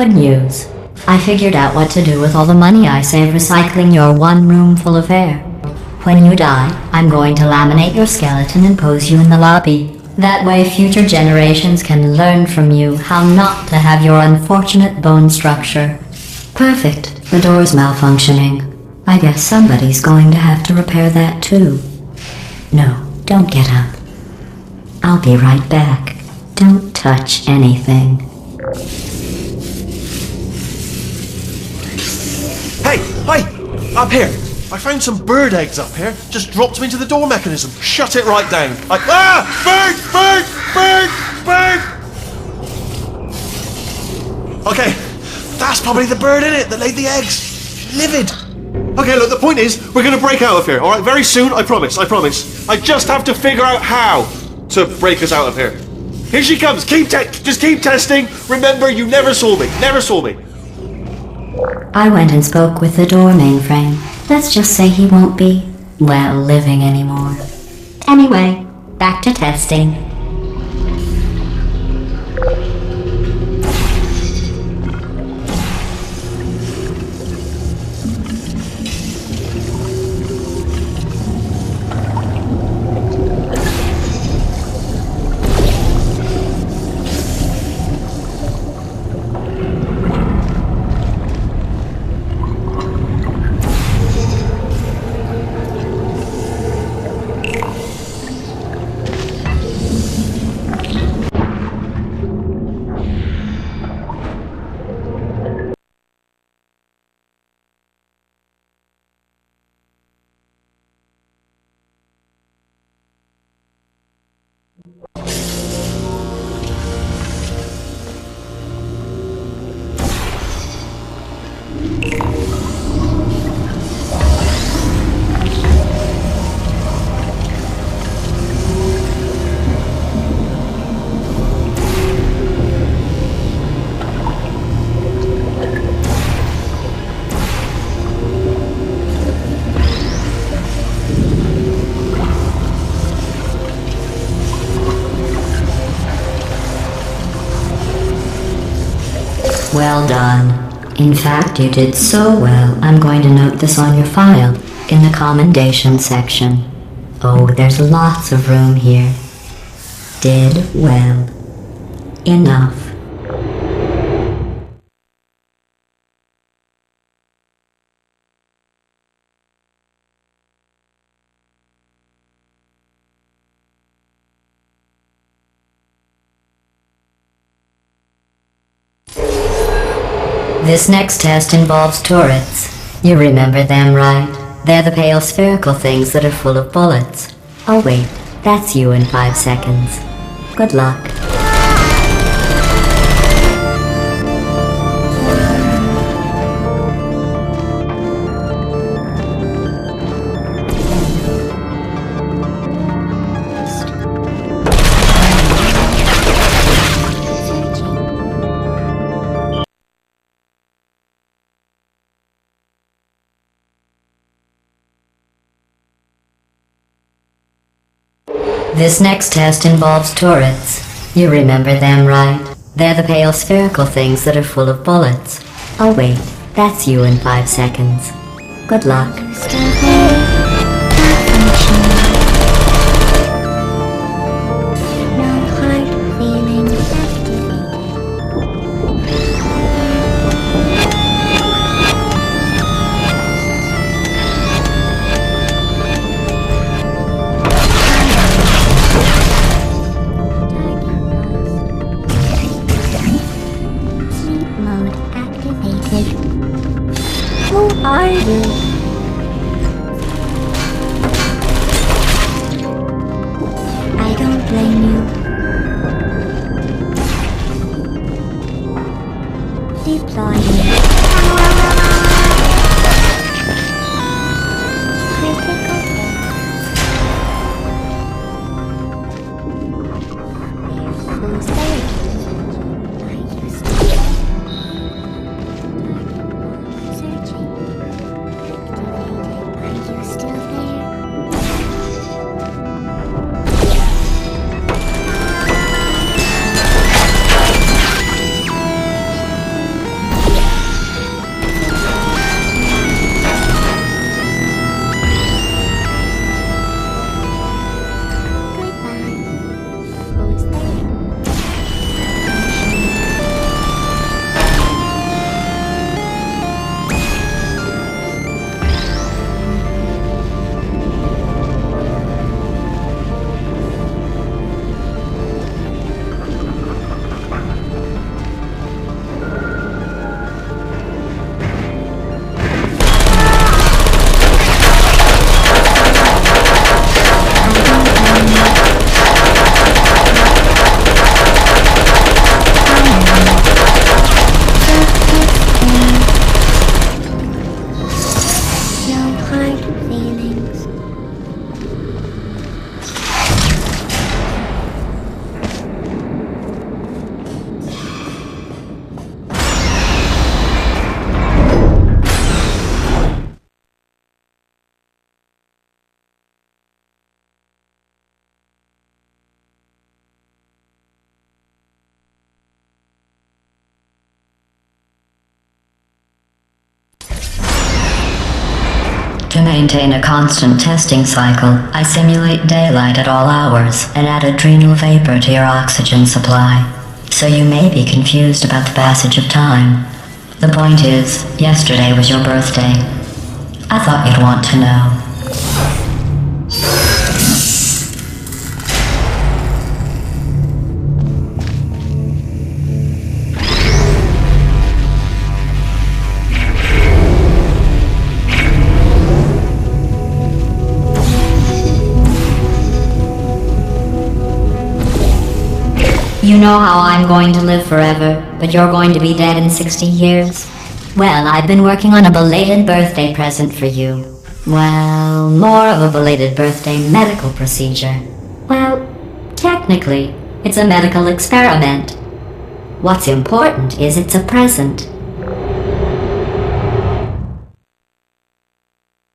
Good news. I figured out what to do with all the money I saved recycling your one room full of hair. When you die, I'm going to laminate your skeleton and pose you in the lobby. That way future generations can learn from you how not to have your unfortunate bone structure. Perfect. The door's malfunctioning. I guess somebody's going to have to repair that too. No, don't get up. I'll be right back. Don't touch anything. Hey! Up here! I found some bird eggs up here. Just dropped them into the door mechanism. Shut it right down. Bird! Okay, that's probably the bird in it that laid the eggs. Livid. Okay, look, the point is, we're gonna break out of here, alright? Very soon, I promise. I just have to figure out how to break us out of here. Here she comes. Just keep testing. Remember, you never saw me. I went and spoke with the door mainframe. Let's just say he won't be, well, living anymore. Anyway, back to testing. Well done. In fact, you did so well, I'm going to note this on your file, in the commendation section. Oh, there's lots of room here. Did well. Enough. This next test involves turrets. You remember them, right? They're the pale spherical things that are full of bullets. Oh wait, that's you in 5 seconds. Good luck. This next test involves turrets. You remember them, right? They're the pale spherical things that are full of bullets. Oh wait, that's you in 5 seconds. Good luck. Who are you? maintain a constant testing cycle, I simulate daylight at all hours and add adrenal vapor to your oxygen supply. So you may be confused about the passage of time. The point is, yesterday was your birthday. I thought you'd want to know. You know how I'm going to live forever, but you're going to be dead in 60 years? Well, I've been working on a belated birthday present for you. Well, more of a belated birthday medical procedure. Well, technically, it's a medical experiment. What's important is it's a present.